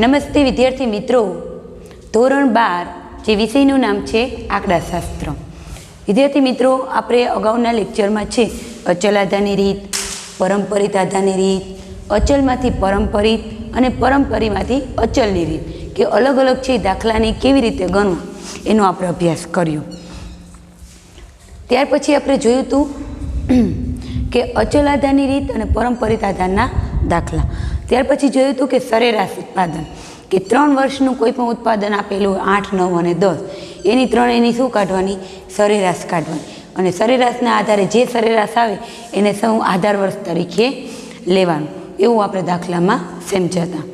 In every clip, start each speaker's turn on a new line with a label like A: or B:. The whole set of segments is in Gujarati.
A: નમસ્તે વિદ્યાર્થી મિત્રો, ધોરણ 12 જે વિષયનું નામ છે આંકડાશાસ્ત્ર। વિદ્યાર્થી મિત્રો, આપણે અગાઉના લેક્ચરમાં છે અચલ આધારની રીત, પરંપરિત આધારની રીત, અચલમાંથી પરંપરિત અને પરંપરીમાંથી અચલની રીત કે અલગ અલગ છે દાખલાની કેવી રીતે ગણવા એનો આપણે અભ્યાસ કર્યો। ત્યાર પછી આપણે જોયું હતું કે અચલ આધારની રીત અને પરંપરિત આધારના દાખલા। ત્યાર પછી જોયું હતું કે સરેરાશ ઉત્પાદન, કે 3 વર્ષનું કોઈ પણ ઉત્પાદન આપેલું 8, 9 અને 10, એની ત્રણેયની શું કાઢવાની? સરેરાશ કાઢવાની, અને સરેરાશના આધારે જે સરેરાશ આવે એને સૌ આધાર વર્ષ તરીકે લેવાનું, એવું આપણે દાખલામાં સમજાતા।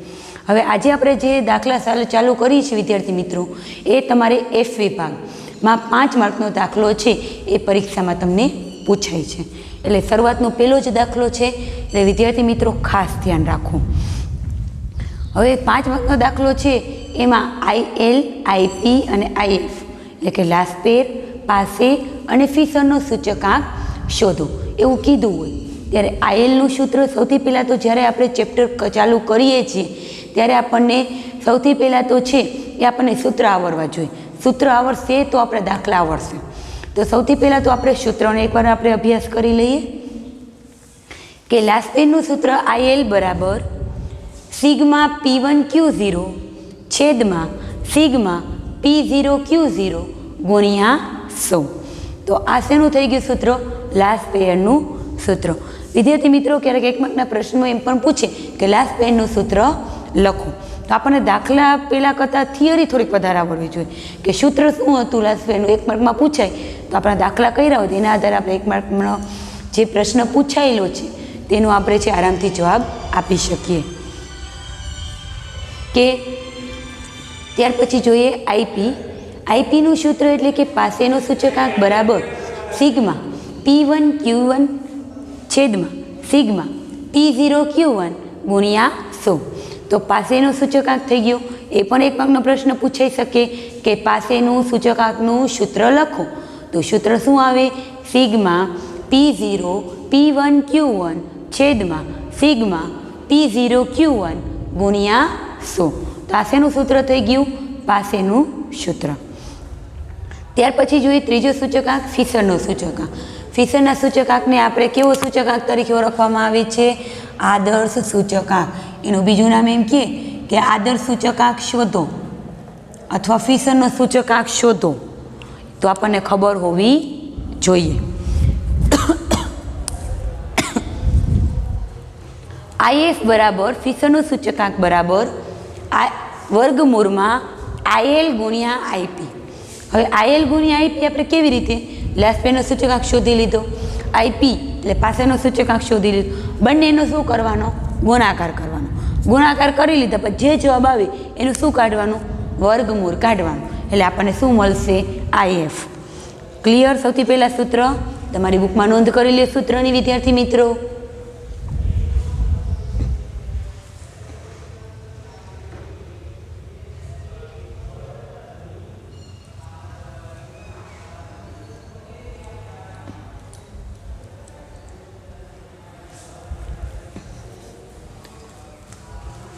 A: હવે આજે આપણે જે દાખલા ચાલુ કરીએ છીએ વિદ્યાર્થી મિત્રો, એ તમારે F વિભાગમાં 5 માર્કનો દાખલો છે, એ પરીક્ષામાં તમને પૂછાય છે। એટલે શરૂઆતનો પહેલો જ દાખલો છે, એટલે વિદ્યાર્થી મિત્રો ખાસ ધ્યાન રાખો। હવે 5 માર્કનો દાખલો છે, એમાં IL, IP અને IF એટલે કે લાસ્પેર, પાસે અને ફિશરનો સૂચકાંક શોધો એવું કીધું હોય ત્યારે ILનું સૂત્ર સૌથી પહેલાં તો જ્યારે આપણે ચેપ્ટર ચાલુ કરીએ છીએ ત્યારે આપણને સૌથી પહેલાં તો છે એ આપણને સૂત્ર આવડવા જોઈએ। સૂત્ર આવડશે તો આપણે દાખલા આવડશે। તો સૌથી પહેલાં તો આપણે સૂત્રનો એકવાર આપણે અભ્યાસ કરી લઈએ કે લાસ્પેરનું સૂત્ર IL બરાબર સિગ્મા P1Q0 છેદમાં સિગ્મા P0Q0 ગુણ્યા 100। તો આ શેનું થઈ ગયું સૂત્ર? લાસ્પેરનું સૂત્ર। વિદ્યાર્થી મિત્રો, ક્યારેક એક માર્કના પ્રશ્નો એમ પણ પૂછે કે લાસ્પેરનું સૂત્ર લખો, તો આપણને દાખલા પહેલાં કરતાં થિયરી થોડીક વધારે આવડવી જોઈએ કે સૂત્ર શું હતું લાસ્પેરનું। એક માર્કમાં પૂછાય તો આપણા દાખલા કર્યા હોય તેના આધારે આપણે એક માર્કનો જે પ્રશ્ન પૂછાયેલો છે તેનો આપણે છે આરામથી જવાબ આપી શકીએ। કે ત્યાર પછી જોઈએ આઈપીનું સૂત્ર એટલે કે પાસેનો સૂચકાંક બરાબર સિગ્મા P1Q1 છેદમાં સિગ્મા P0Q1 ગુણ્યા 100। તો પાસેનો સૂચકાંક થઈ ગયો। એ પણ એક માર્કનો પ્રશ્ન પૂછાઈ શકે કે પાસેનું સૂચકાંકનું સૂત્ર લખો, તો સૂત્ર શું આવે? સિગ્મા P0 P1Q1 છેદમાં સિગ્મા P0Q1 ગુણ્યા 100। તો આ શેનું સૂત્ર થઈ ગયું? પાસેનું સૂત્ર। ત્યાર પછી જોઈએ ત્રીજો સૂચકાંક, ફિશરનો સૂચકાંક। ફિશરના સૂચકાંકને આપણે કેવો સૂચકાંક તરીકે ઓળખવામાં આવે છે? આદર્શ સૂચકાંક। એનું બીજું નામ એમ કે આદર્શ સૂચકાંક શોધો અથવા ફિશરનો સૂચકાંક શોધો, તો આપણને ખબર હોવી જોઈએ। IF બરાબર ફિશરનું સૂચકાંક બરાબર વર્ગમૂળમાં IL ગુણ્યા IP। હવે IL ગુણ્યા IP આપણે કેવી રીતે? લાસ્પેરનો સૂચકાંક શોધી લીધો, IP એટલે પાસેનો સૂચકાંક શોધી લીધો, બંનેનો શું કરવાનો? ગુણાકાર કરવાનો। ગુણાકાર કરી લીધા પછી જે જવાબ આવે એનું શું કાઢવાનું? વર્ગમૂળ કાઢવાનું, એટલે આપણને શું મળશે? IF। ક્લિયર? સૌથી પહેલાં સૂત્ર તમારી બુકમાં નોંધ કરી લે સૂત્રની વિદ્યાર્થી મિત્રો।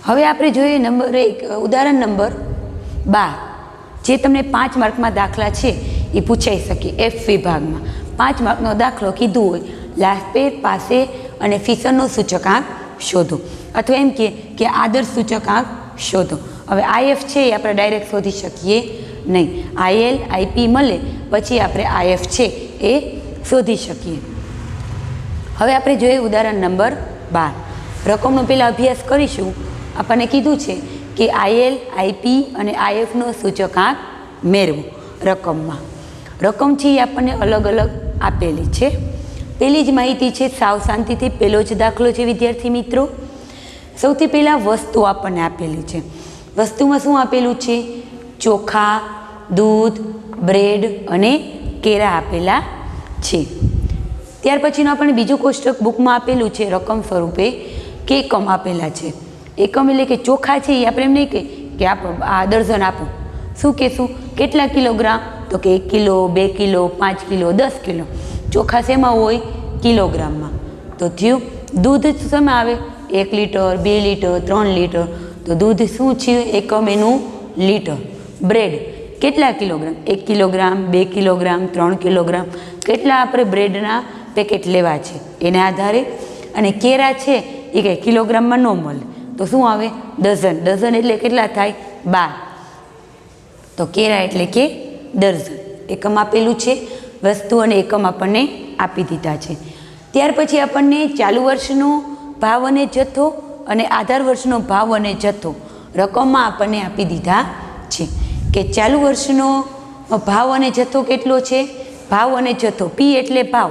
A: હવે આપણે જોઈએ નંબર 1, ઉદાહરણ નંબર 12, જે તમને 5 માર્કમાં દાખલા છે એ પૂછાઈ શકે। F વિભાગમાં 5 માર્કનો દાખલો કીધું હોય, લાસ્પેર, પાસે અને ફિશરનો સૂચકાંક શોધો, અથવા એમ કે આદર્શ સૂચકાંક શોધો। હવે IF છે એ આપણે ડાયરેક્ટ શોધી શકીએ નહીં, IL IP મળે પછી આપણે IF છે એ શોધી શકીએ। હવે આપણે જોઈએ ઉદાહરણ નંબર 12, રકમનો પહેલાં અભ્યાસ કરીશું। આપણને કીધું છે કે IL, IP અને IFનો સૂચકાંક મેળવો રકમમાં। રકમ છે એ આપણને અલગ અલગ આપેલી છે। પહેલી જ માહિતી છે, સાવ શાંતિથી પહેલો જ દાખલો છે વિદ્યાર્થી મિત્રો। સૌથી પહેલાં વસ્તુ આપણને આપેલી છે। વસ્તુમાં શું આપેલું છે? ચોખા, દૂધ, બ્રેડ અને કેળા આપેલા છે। ત્યાર પછીનું આપણને બીજું કોષ્ટક બુકમાં આપેલું છે રકમ સ્વરૂપે કે એકમ આપેલા છે। એકમ એટલે કે ચોખા છે એ આપણે એમ નહીં કે આપો આ દર્જન આપો, શું કહેશું? કેટલા કિલોગ્રામ? તો કે 1 કિલો, 2 કિલો, 5 કિલો, 10 કિલો। ચોખા શેમાં હોય? કિલોગ્રામમાં। તો થયું। દૂધ શેમાં આવે? 1 લીટર, 2 લીટર, 3 લીટર। તો દૂધ શું છે? એકમ એનું લીટર. બ્રેડ કેટલા કિલોગ્રામ? 1 કિલોગ્રામ, 2 કિલોગ્રામ, 3 કિલોગ્રામ, કેટલા આપણે બ્રેડના પેકેટ લેવા છે એના આધારે. અને કેરા છે એ કંઈ કિલોગ્રામમાં ન મળે તો શું આવે? ડઝન. ડઝન એટલે કેટલા થાય? 12. તો કેરા એટલે કે ડઝન. એકમ આપેલું છે વસ્તુ અને એકમ આપણને આપી દીધા છે. ત્યાર પછી આપણને ચાલુ વર્ષનો ભાવ અને જથ્થો અને આધાર વર્ષનો ભાવ અને જથ્થો રકમમાં આપણને આપી દીધા છે કે ચાલુ વર્ષનો ભાવ અને જથ્થો કેટલો છે? ભાવ અને જથ્થો પી એટલે ભાવ,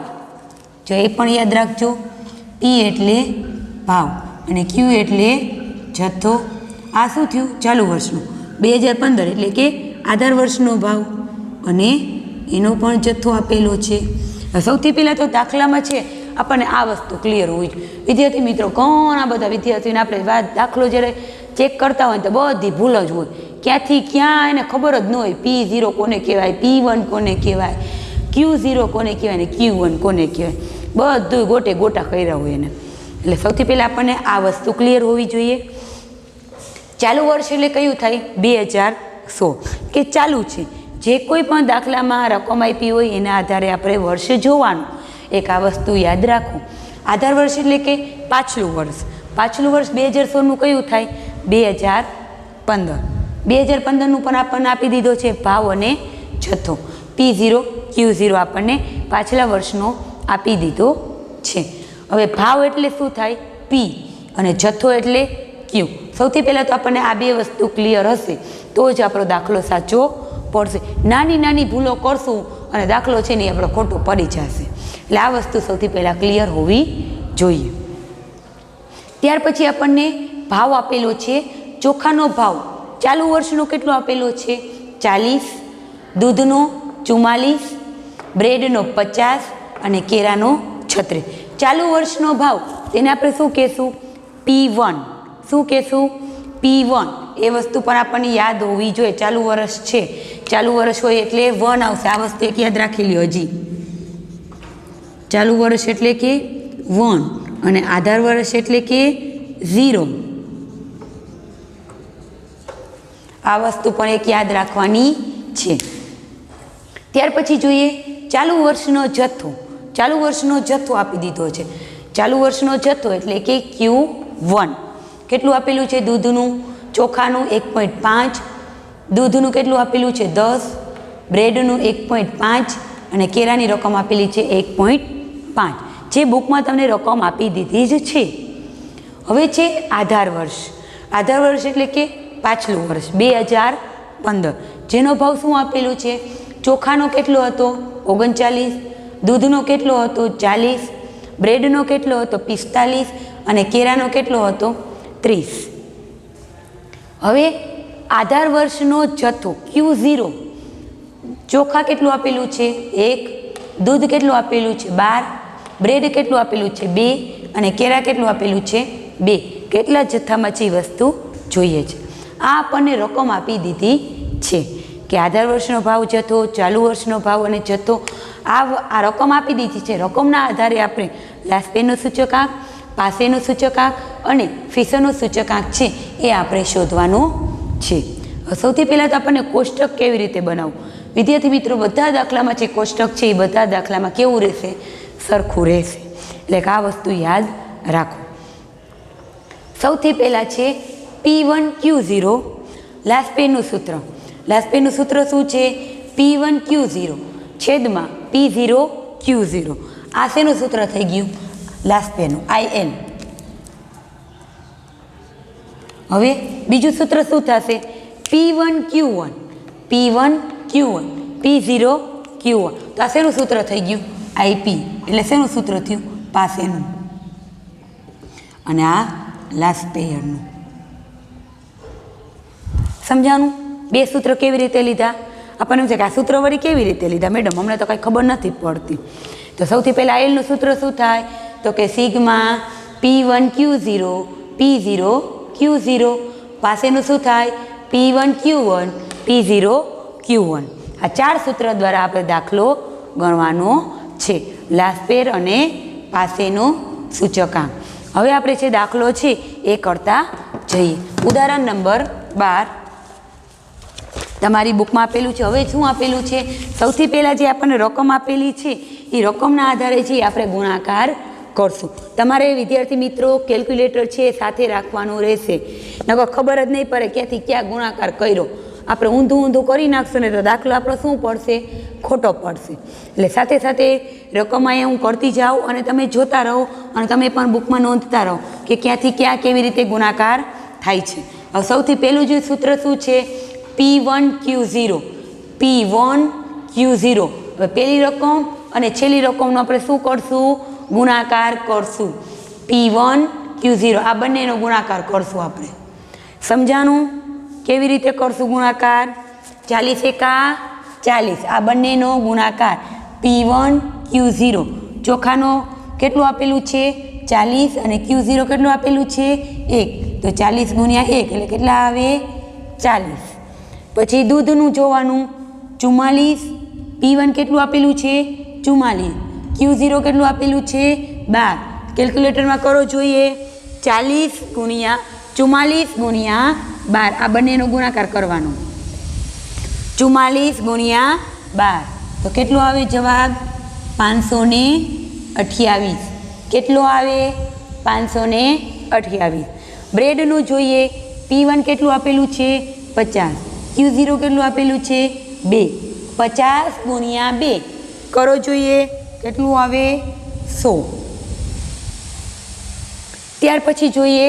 A: જો એ પણ યાદ રાખજો. પી એટલે ભાવ અને ક્યુ એટલે જથ્થો. આ શું થયું? ચાલુ વર્ષનું. 2015 એટલે કે આધાર વર્ષનો ભાવ અને એનો પણ જથ્થો આપેલો છે. સૌથી પહેલાં તો દાખલામાં છે આપણને આ વસ્તુ ક્લિયર હોવી જોઈએ. વિદ્યાર્થી મિત્રો, ઘણા બધા વિદ્યાર્થીઓને આપણે દાખલો જ્યારે ચેક કરતા હોય તો બધી ભૂલ જ હોય. ક્યાંથી ક્યાં એને ખબર જ ન હોય. P0 કોને કહેવાય, P1 કોને કહેવાય, Q0 કોને કહેવાય ને Q1 કોને કહેવાય, બધું ગોટે ગોટા કર્યા હોય એને. એટલે સૌથી પહેલાં આપણને આ વસ્તુ ક્લિયર હોવી જોઈએ. ચાલુ વર્ષ એટલે કયું થાય? 2016 કે ચાલુ છે. જે કોઈ પણ દાખલામાં રકમ આપી હોય એના આધારે આપણે વર્ષ જોવાનું. એક આ વસ્તુ યાદ રાખો. આધાર વર્ષ એટલે કે પાછલું વર્ષ. પાછલું વર્ષ 2016નું કયું થાય? 2015. 2015નું પણ આપણને આપી દીધો છે ભાવ અને જથ્થો. P0 Q0 આપણને પાછલા વર્ષનો આપી દીધો છે. હવે ભાવ એટલે શું થાય? P અને જથ્થો એટલે Q. સૌથી પહેલાં તો આપણને આ બે વસ્તુ ક્લિયર હશે તો જ આપણો દાખલો સાચો પડશે. નાની નાની ભૂલો કરશું અને દાખલો છે ને એ આપણો ખોટો પડી જશે. એટલે આ વસ્તુ સૌથી પહેલાં ક્લિયર હોવી જોઈએ. ત્યાર પછી આપણને ભાવ આપેલો છે. ચોખાનો ભાવ ચાલુ વર્ષનો કેટલો આપેલો છે? 40, દૂધનો 44, બ્રેડનો 50 અને કેરાનો 36. ચાલુ વર્ષનો ભાવ તેને આપણે શું કહેશું? P1. શું કહેશું? P1. એ વસ્તુ પણ આપણને યાદ હોવી જોઈએ. ચાલુ વર્ષ છે, ચાલુ વર્ષ હોય એટલે 1 આવશે. આ વસ્તુ એક યાદ રાખી લ્યો. હજી ચાલુ વર્ષ એટલે કે 1 અને આધાર વર્ષ એટલે કે 0. આ વસ્તુ પણ એક યાદ રાખવાની છે. ત્યાર પછી જોઈએ ચાલુ વર્ષનો જથ્થો. ચાલુ વર્ષનો જથ્થો આપી દીધો છે. ચાલુ વર્ષનો જથ્થો એટલે કે Q1. કેટલું આપેલું છે? દૂધનું, ચોખાનું 1.5, દૂધનું કેટલું આપેલું છે? 10, બ્રેડનું 1.5 અને કેરાની રકમ આપેલી છે 1.5. જે બુકમાં તમને રકમ આપી દીધી જ છે. હવે છે આધાર વર્ષ. આધાર વર્ષ એટલે કે પાછલું વર્ષ 2015. જેનો ભાવ શું આપેલું છે? ચોખાનો કેટલો હતો? 39, દૂધનો કેટલો હતો? 40, બ્રેડનો કેટલો હતો? 45 અને કેરાનો કેટલો હતો? 30. હવે આધાર વર્ષનો જથ્થો Q0. ચોખા કેટલું આપેલું છે? 1, દૂધ કેટલું આપેલું છે? 12, બ્રેડ કેટલું આપેલું છે? 2 અને કેરા કેટલું આપેલું છે? 2. કેટલા જથ્થામાં છે એ વસ્તુ જોઈએ છે. આ આપણને રકમ આપી દીધી છે કે આધાર વર્ષનો ભાવ, જથ્થો, ચાલુ વર્ષનો ભાવ અને જથ્થો. આ રકમ આપી દીધી છે. રકમના આધારે આપણે લાસ્ટ પેનો સૂચકાંક, પાસેનો સૂચકાંક અને ફીસરનો સૂચકાંક છે એ આપણે શોધવાનું છે. સૌથી પહેલાં તો આપણને કોષ્ટક કેવી રીતે બનાવવું? વિદ્યાર્થી મિત્રો, બધા દાખલામાં જે કોષ્ટક છે એ બધા દાખલામાં કેવું રહેશે? સરખું રહેશે. એટલે કે આ વસ્તુ યાદ રાખો. સૌથી પહેલાં છે P1 Q0 લાસ્ટ પેનું સૂત્ર. લાસ્ટ પેનું સૂત્ર શું છે? P1 Q0 છેદમાં P0 Q0. આ શેનું સૂત્ર થઈ ગયું? લાસ્ટ પેનું IN. હવે બીજું સૂત્ર શું થશે? P1 Q1, P1 Q1, P0 Q1. તો આ શેનું સૂત્ર થઈ ગયું? IP. એટલે શેનું સૂત્ર થયું? પાસેનું. અને આ લાસ્ટ પેયરનું. સમજાણું? બે સૂત્ર કેવી રીતે લીધા? આપણને એમ છે કે આ સૂત્ર વળી કેવી રીતે લીધા મેડમ? અમને તો કાંઈ ખબર નથી પડતી. તો સૌથી પહેલાં આયલનું સૂત્ર શું થાય? તો કે sigma P1 Q0 P0 Q0. પાસેનું શું થાય? P1 Q1 P0 Q1. આ 4 સૂત્ર દ્વારા આપણે દાખલો ગણવાનો છે. લાસ્ટ પેર અને પાસેનો સૂચકાંક. હવે આપણે જે દાખલો છે એ કરતા જોઈએ. ઉદાહરણ નંબર 12 તમારી બુકમાં આપેલું છે. હવે શું આપેલું છે? સૌથી પહેલાં જે આપણને રકમ આપેલી છે એ રકમના આધારે જે આપણે ગુણાકાર કરશું. તમારે વિદ્યાર્થી મિત્રો કેલ્ક્યુલેટર છે સાથે રાખવાનું રહેશે, નકર ખબર જ નહીં પડે ક્યાંથી ક્યાં ગુણાકાર કર્યો. આપણે ઊંધું કરી નાખશું ને તો દાખલો આપણો શું પડશે? ખોટો પડશે. એટલે સાથે સાથે રકમ અહીંયા હું કરતી જાઉં અને તમે જોતા રહો અને તમે પણ બુકમાં નોંધતા રહો કે ક્યાંથી ક્યાં કેવી રીતે ગુણાકાર થાય છે. હવે સૌથી પહેલું જે સૂત્ર શું છે? P1Q0. P1Q0. હવે પહેલી રકમ અને છેલ્લી રકમનો આપણે શું કરશું? ગુણાકાર કરશું. P1Q0 આ બંનેનો ગુણાકાર કરશું આપણે. સમજાણું? કેવી રીતે કરશું ગુણાકાર? 40 એકા 40 આ બંનેનો ગુણાકાર P1Q0. ચોખાનો કેટલું આપેલું છે? 40 અને Q0 કેટલું આપેલું છે? 1. તો 40 ગુણ્યા 1 એટલે કેટલા આવે? 40. પછી દૂધનું જોવાનું 44. P1 કેટલું આપેલું છે? 44. Q0 કેટલું આપેલું છે? 12. કેલ્ક્યુલેટરમાં કરો જોઈએ. 40 ગુણ્યા 44 ગુણ્યા 12 આ બંનેનો ગુણાકાર કરવાનો. 44 ગુણ્યા 12 તો કેટલો આવે જવાબ? 528. કેટલો આવે? 528. બ્રેડનું જોઈએ. P1 કેટલું આપેલું છે? 50. Q0 કેટલું આપેલું છે? 2. 50 ગુણ્યા 2 કરો જોઈએ. કેટલું આવે? 100. ત્યાર પછી જોઈએ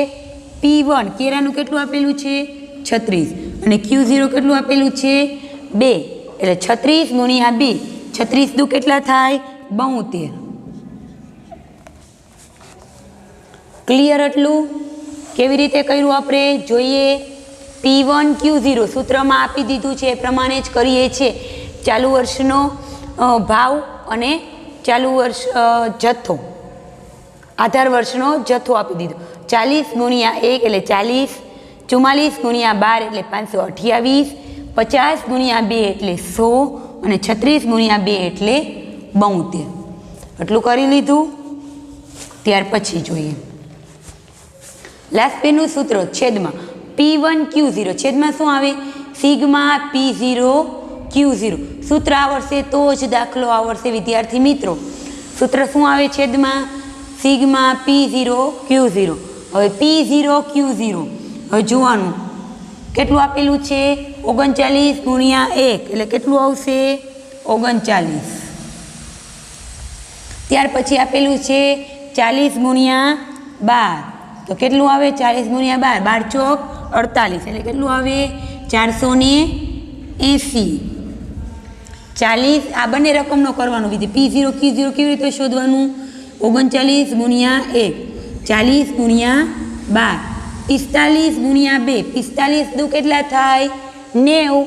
A: P1 કેરાનું કેટલું આપેલું છે? 36 અને Q0 કેટલું આપેલું છે? 2. એટલે 36 ગુણ્યા 2 36 દુ કેટલા થાય? 72. ક્લિયર? એટલું કેવી રીતે કર્યું આપણે જોઈએ. P1Q0 સૂત્રમાં આપી દીધું છે એ પ્રમાણે જ કરીએ છીએ. ચાલુ વર્ષનો ભાવ અને ચાલુ વર્ષ જથ્થો, આધાર વર્ષનો જથ્થો આપી દીધો. 40 ગુણ્યા 1 એટલે 40. 44 ગુણ્યા 12 એટલે 528. 50 ગુણ્યા 2 એટલે 100 અને 36 ગુણ્યા 2 એટલે 72. એટલું કરી લીધું. ત્યાર પછી જોઈએ લાસ્ટ પેનું સૂત્ર છેદમાં P1Q0 છેદમાં શું આવે? Sigma P0 Q0. સૂત્ર આવડશે તો જ દાખલો આવડશે વિદ્યાર્થી મિત્રો. સૂત્ર શું આવે છેદમાં? Sigma P0 Q0. હવે P0 Q0 હવે જોવાનું કેટલું આપેલું છે? 39 ગુણ્યા 1 એટલે કેટલું આવશે? 39. ત્યાર પછી આપેલું છે 40 ગુણ્યા 12 તો કેટલું આવે? 40 ગુણ્યા 12 12 ચોક 48 એટલે કેટલું આવે? 480. 40 આ બંને રકમનો કરવાનું વિધિ. P0 Q0 કેવી રીતે શોધવાનું? 39 ગુણ્યા 1 40 ગુણ્યા 12 45 ગુણ્યા 2 45 દુ કેટલા થાય? 90.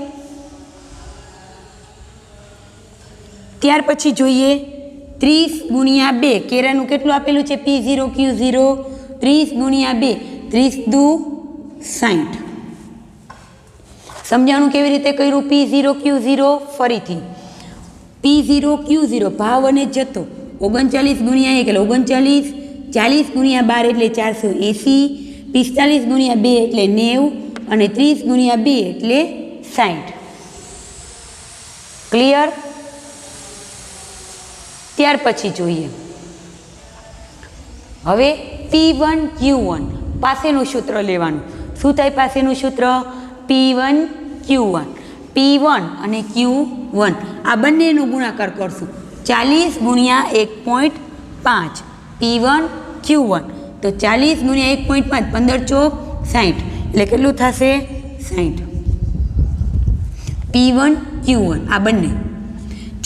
A: ત્યાર પછી જોઈએ 30 ગુણ્યા 2 કેરાનું કેટલું આપેલું છે? P0 Q0 30 ગુણ્યા 2 30 દુ 60. સમજાણું કેવી રીતે કર્યું? P0 Q0 ફરીથી P0 Q0 ભાવ અને જથ્થો 39 ગુણ્યા 1 એટલે 39. 40 ગુણ્યા 12 એટલે 480. 45 ગુણ્યા 2 એટલે 90 અને 30 ગુણ્યા 2 એટલે 60. ક્લિયર? ત્યાર પછી જોઈએ હવે P1 Q1 પાસેનું સૂત્ર લેવાનું. શું થાય પાસેનું સૂત્ર? P1 Q1. P1 અને Q1 આ બંનેનો ગુણાકાર કરશું. 40 ગુણ્યા 1.5 P1 Q1 તો 40 ગુણ્યા 1.5 15 ચોક 60 એટલે કેટલું થશે? 60. P1 Q1 આ બંને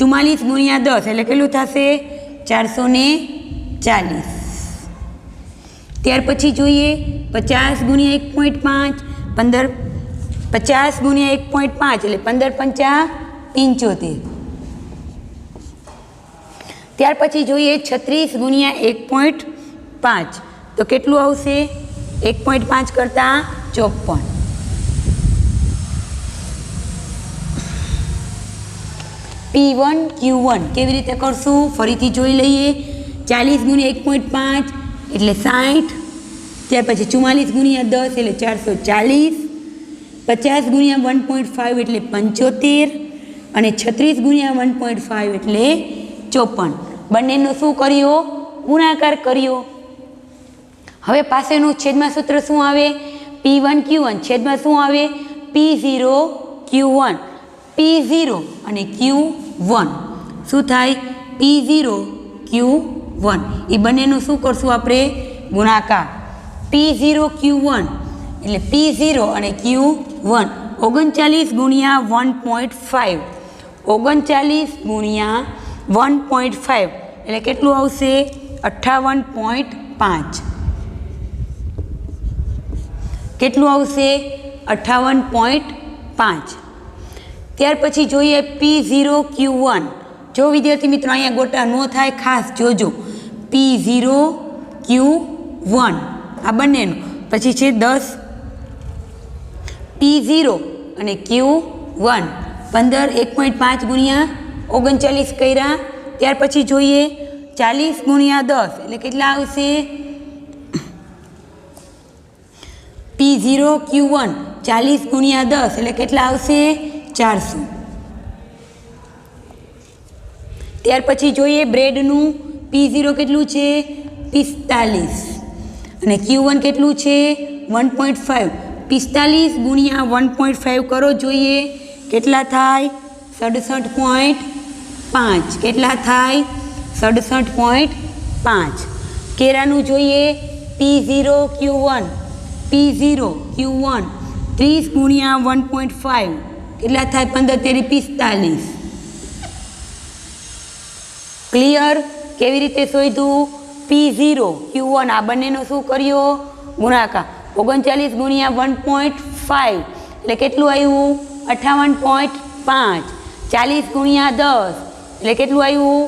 A: 44 ગુણ્યા 10 એટલે કેટલું થશે? 440. ત્યાર પછી જોઈએ 50 ગુણ્યા 1.5 50 ગુણ્યા 1.5 એટલે 15 પંચા 75. ત્યાર પછી જોઈએ 36 ગુણ્યા 1.5 તો કેટલું આવશે? 1.5 કરતાં 54. P1 Q1 કેવી રીતે કરશું? ફરીથી જોઈ લઈએ. 40 ગુણ્યા 1.5 એટલે 60. ત્યાર પછી 44 ગુણ્યા 10 એટલે 440, 50 ગુણ્યા 1.5 એટલે 75 અને 36 ગુણ્યા 1.5 એટલે 54. બંનેનો શું કર્યો? ગુણાકાર કર્યો. હવે પાસેનું છેદમાં સૂત્ર શું આવે? P1 Q1 છેદમાં શું આવે? P0 Q1. P0 અને Q1 શું થાય? P0 Q1. એ બંનેનું શું કરશું આપણે? ગુણાકાર. P0 Q1 એટલે P0 અને Q1 39 ગુણ્યા 1.5. 39 ગુણ્યા 1.5 એટલે કેટલું આવશે? 58.5. કેટલું આવશે? 58.5. ત્યાર પછી જોઈએ P0 Q1. જો વિદ્યાર્થી મિત્રો અહીંયા ગોટા ન થાય ખાસ જોજો. P0 Q1 આ બંનેનું પછી છે 10. P0 અને Q1 15 1.5 ગુણ્યા 39 કર્યા. ત્યાર પછી જોઈએ 40 ગુણ્યા 10 એટલે કેટલા આવશે? P0 Q1 40 ગુણ્યા 10 એટલે કેટલા આવશે? 400. ત્યાર પછી જોઈએ બ્રેડનું. P0 કેટલું છે? 45 અને Q1 કેટલું છે? 1.5. 45 ગુણ્યા 1.5 કરો જોઈએ કેટલા થાય? 67.5. કેટલા થાય? 67.5. કેરાનું જોઈએ P0 Q1. P0 Q1 30 ગુણ્યા 1.5 કેટલા થાય? 15 તેરી 45. ક્લિયર? કેવી રીતે શોધ્યું? P0 Q1 આ બંનેનો શું કર્યો? ગુણાકાર. 39 ગુણ્યા 1.5 એટલે કેટલું આવ્યું? 58.5. 40 ગુણ્યા 10 એટલે કેટલું આવ્યું?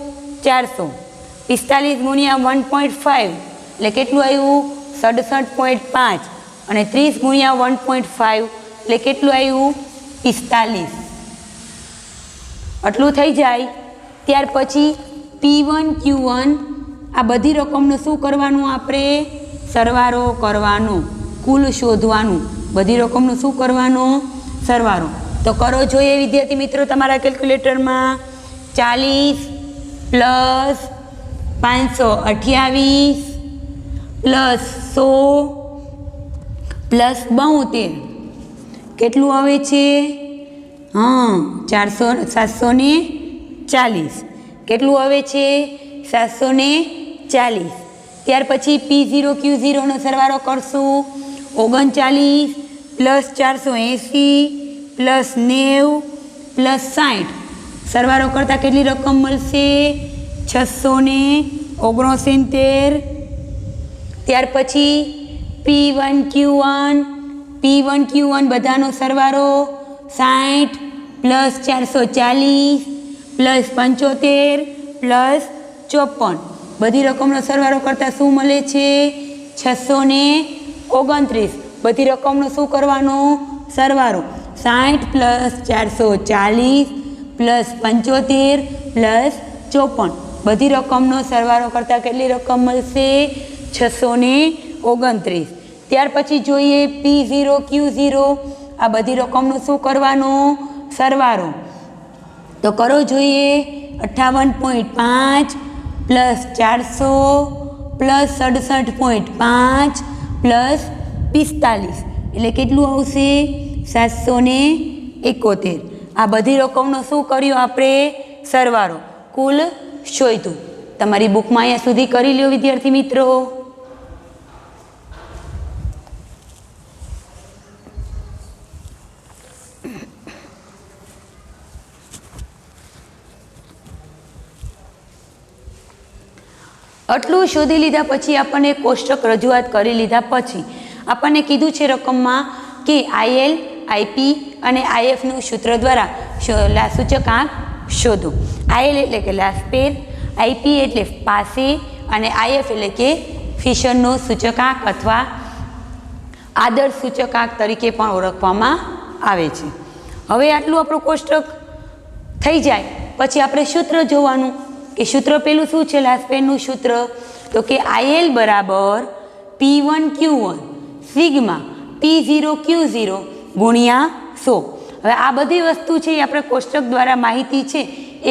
A: 400. 45 ગુણ્યા 1.5 એટલે કેટલું આવ્યું? 67.5 અને 30 ગુણ્યા 1.5 એટલે કેટલું આવ્યું? 45. આટલું થઈ જાય. ત્યાર પછી P1 Q1 આ બધી રકમનું શું કરવાનું? આપણે સરવાળો કરવાનો, કુલ શોધવાનું. બધી રકમનું શું કરવાનું? સરવાળો. તો કરો જોઈએ વિદ્યાર્થી મિત્રો તમારા કેલ્ક્યુલેટરમાં. 40 પ્લસ 528 પ્લસ 100 પ્લસ 72 કેટલું આવે છે? 740. કેટલું આવે છે? 740. ત્યાર પછી P0 Q0 નો સરવાળો કરશું. 39 પ્લસ 480 પ્લસ 90 પ્લસ 60 સરવાળો કરતાં કેટલી રકમ મળશે? 669. ત્યાર પછી P1 Q1 બધાનો સરવાળો 60 પ્લસ 440 પ્લસ 75 પ્લસ 54 બધી રકમનો સરવાળો કરતાં શું મળે છે? 629. બધી રકમનો શું કરવાનો? સરવાળો. 60 પ્લસ 440 પ્લસ 75 પ્લસ 54 બધી રકમનો સરવાળો કરતાં કેટલી રકમ મળશે? 629. ત્યાર પછી જોઈએ P0 Q0 આ બધી રકમનો શું કરવાનો? સરવાળો. તો કરો જોઈએ 58.5 પ્લસ 400 પ્લસ 67.5 પ્લસ 45 એટલે કેટલું આવશે? 771. આ બધી રકમનો શું કર્યો આપણે? સરવાળો. કુલ શોધ્યું. તમારી બુકમાં અહીંયા સુધી કરી લ્યો વિદ્યાર્થી મિત્રો. આટલું શોધી લીધા પછી આપણને કોષ્ટક રજૂઆત કરી લીધા પછી આપણને કીધું છે રકમમાં કે IL, IP અને IFનું સૂત્ર દ્વારા સૂચકાંક શોધો. IL એટલે કે લાસ્પેર, IP એટલે પાસે અને IF એટલે કે ફિશરનો સૂચકાંક અથવા આદર્શ સૂચકાંક તરીકે પણ ઓળખવામાં આવે છે. હવે આટલું આપણું કોષ્ટક થઈ જાય પછી આપણે સૂત્ર જોવાનું કે સૂત્ર પેલું શું છે? લાસ્પેરનું સૂત્ર તો કે IL બરાબર P1Q1 સિગ્મા P0Q0 ગુણ્યા 100. હવે આ બધી વસ્તુ છે એ આપણે કોષ્ટક દ્વારા માહિતી છે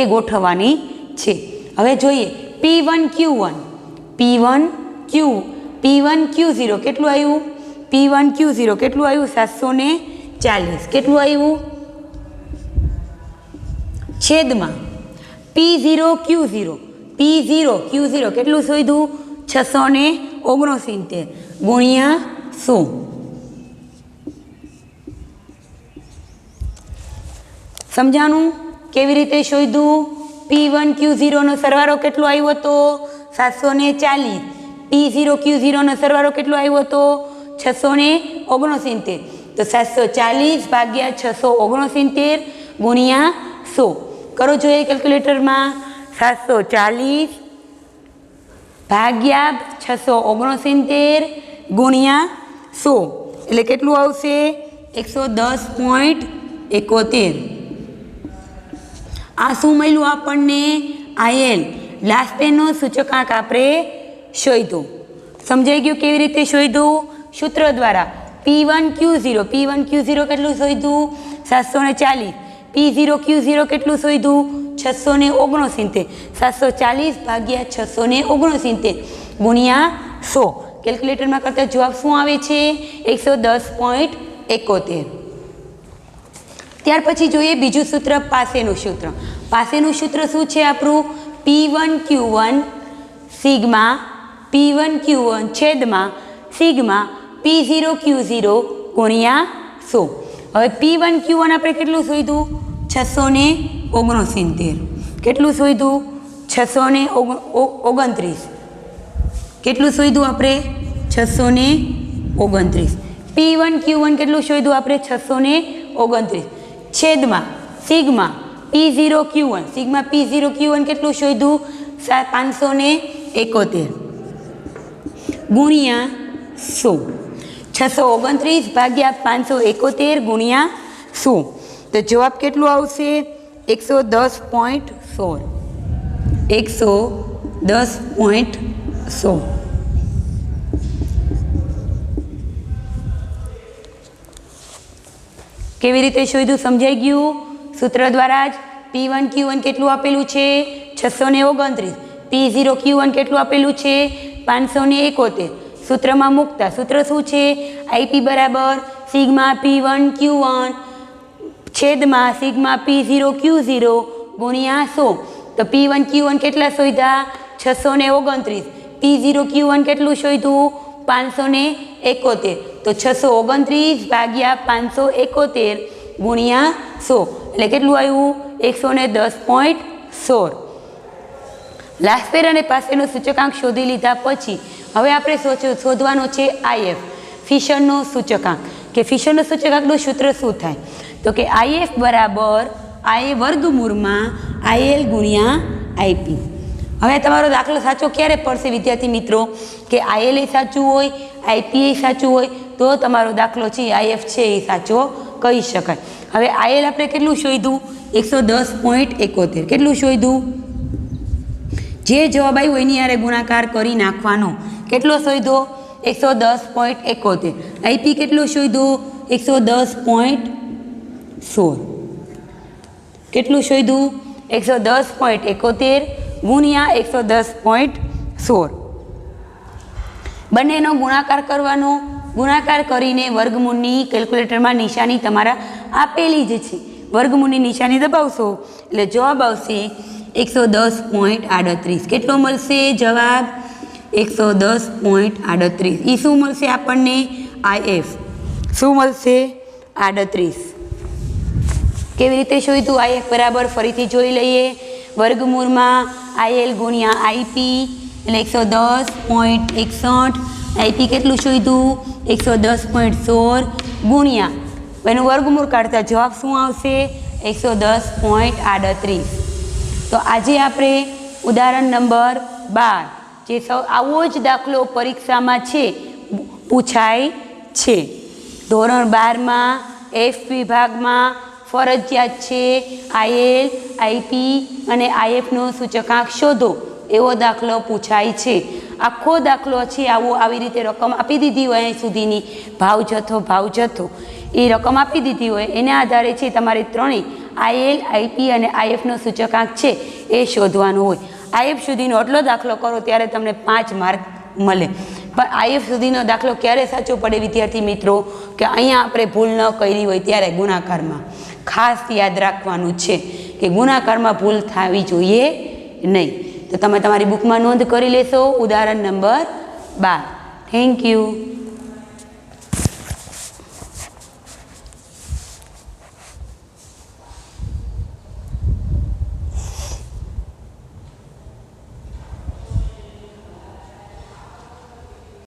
A: એ ગોઠવવાની છે. હવે જોઈએ P1Q1 P1Q0 કેટલું આવ્યું? P1Q0 કેટલું આવ્યું? 740. કેટલું આવ્યું? છેદમાં P0Q0 કેટલું શોધ્યું? 669 ગુણ્યા 100. સમજાણું કેવી રીતે શોધ્યું? P1Q0 નો સરવાળો કેટલો આવ્યો હતો? 740. P0Q0 નો સરવાળો કેટલો આવ્યો હતો? 669. તો 740 ભાગ્યા 669 ગુણ્યા 100. કરો જોઈએ કેલ્ક્યુલેટરમાં. 740 ભાગ્યા 669 ગુણ્યા 100 એટલે કેટલું આવશે? 110.71. આ શું મળ્યું આપણને? આયલ લાસ્ટ પેનનો સૂચકાંક આપણે શોધ્યો. સમજાઈ ગયું કેવી રીતે શોધ્યું? સૂત્ર દ્વારા P1Q0 કેટલું શોધ્યું? 740. P0Q0 કેટલું શોધ્યું? 669. 740 ભાગ્યા 669 ગુણ્યા 100. કેલ્ક્યુલેટરમાં કરતા જવાબ શું આવે છે? 110.71. ત્યાર પછી જોઈએ બીજું સૂત્ર, પાસેનું સૂત્ર. પાસેનું સૂત્ર શું છે આપણું? P1Q1 સિગ્મા P1Q1 છેદમાં સિગ્મા P0Q0 ગુણ્યા 100. હવે P1Q1 આપણે કેટલું શોધ્યું? 669. કેટલું શોધ્યું? 629. કેટલું શોધ્યું આપણે? 629. P1Q1 કેટલું શોધ્યું આપણે? 629. છેદમાં સિગ્મા P0Q1 કેટલું શોધ્યું? 571 ગુણ્યા 100. 629 ભાગ્યા 571 ગુણ્યા 100. તો જવાબ કેટલું આવશે? 110.16. 110.16. કેવી રીતે શોધ્યું? સમજાઈ ગયું? સૂત્ર દ્વારા જ. P1Q1 કેટલું આપેલું છે? 629. P0Q1 કેટલું આપેલું છે? 571. સૂત્રમાં મૂકતા સૂત્ર શું છે? IP બરાબર સિગ્મા P1Q1 છેદમાં સિગ્મા P0Q0 ગુણ્યા 100. તો P1Q1 કેટલા શોધ્યા? 629. P0Q1 કેટલું શોધ્યું? 571. તો 629 ભાગ્યા 571 ગુણ્યા 100 એટલે કેટલું આવ્યું? 110.16. લાસ્ટ પેર અને પાસેનો સૂચકાંક શોધી લીધા પછી હવે આપણે શોધવાનો છે IF ફિશરનો સૂચકાંક. કે ફિશરનો સૂચકાંકનું સૂત્ર શું થાય? તો કે IF બરાબર I વર્ગમૂળમાં IL ગુણ્યા IP. હવે તમારો દાખલો સાચો ક્યારે પડશે વિદ્યાર્થી મિત્રો? કે IL એ સાચું હોય, IP એ સાચું હોય તો તમારો દાખલો છે IF છે એ સાચો કહી શકાય. હવે IL આપણે કેટલું શોધ્યું? 110.71. કેટલું શોધ્યું? જે જવાબ આવ્યો એની હારે ગુણાકાર કરી નાખવાનો. કેટલો શોધ્યો? 110.71. IP કેટલું શોધ્યું? 110.16. કેટલું શોધ્યું? 110.71 ગુણ્યા 110.16. બંનેનો ગુણાકાર કરવાનો. ગુણાકાર કરીને વર્ગમૂળની કેલ્ક્યુલેટરમાં નિશાની તમારા આપેલી જ છે. વર્ગમૂળની નિશાની દબાવશો એટલે જવાબ આવશે 110.38. કેટલો મળશે જવાબ? 110.38. એ શું મળશે આપણને? IF. શું મળશે? 38. કેવી રીતે શોધ્યું IF બરાબર? ફરીથી જોઈ લઈએ. વર્ગમૂળમાં IL ગુણ્યા IP એટલે 110.61. IP કેટલું શોધ્યું? 110.16 ગુણ્યા એનું વર્ગમૂળ કાઢતા જવાબ શું આવશે? 110.38. તો આજે આપણે ઉદાહરણ નંબર 12 જે આવો જ દાખલો પરીક્ષામાં છે પૂછાય છે. ધોરણ 12માં F વિભાગમાં ફરજિયાત છે IL, IP અને IFનો સૂચકાંક શોધો એવો દાખલો પૂછાય છે. આખો દાખલો છે આવી રીતે રકમ આપી દીધી હોય અહીં સુધીની ભાવ જથ્થો એ રકમ આપી દીધી હોય એના આધારે છે તમારે ત્રણેય આઈએલ આઈપી અને આઈએફનો સૂચકાંક છે એ શોધવાનો હોય. આઈએફ સુધીનો આટલો દાખલો કરો ત્યારે તમને 5 માર્ક મળે. પણ આઈએફ સુધીનો દાખલો ક્યારે સાચો પડે વિદ્યાર્થી મિત્રો કે અહીંયા આપણે ભૂલ ન કરી હોય ત્યારે ગુણાકારમાં. ખાસ યાદ રાખવાનું છે કે ગુણાકારમાં ભૂલ થવી જોઈએ નહીં. તો તમે તમારી બુકમાં નોંધ કરી લેશો. ઉદાહરણ નંબર 12. Thank you.